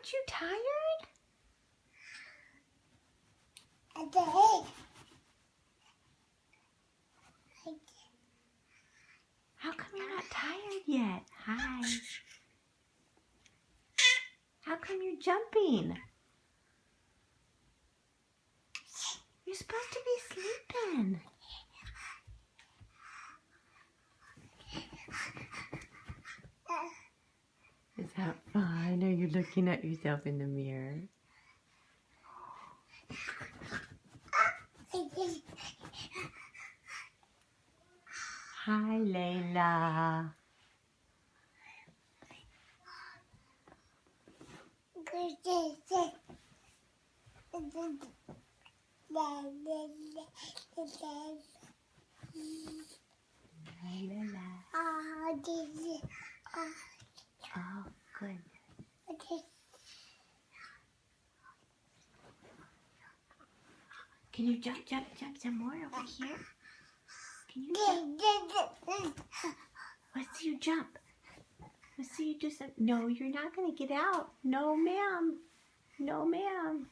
Aren't you tired? How come you're not tired yet? Hi. How come you're jumping? You're supposed to be sleeping. Is that fun? Are you looking at yourself in the mirror? Hi, Layla. Layla. Oh, good. Can you jump some more over here? Can you jump? Let's see you jump. Let's see you do some. No, you're not going to get out. No, ma'am. No, ma'am.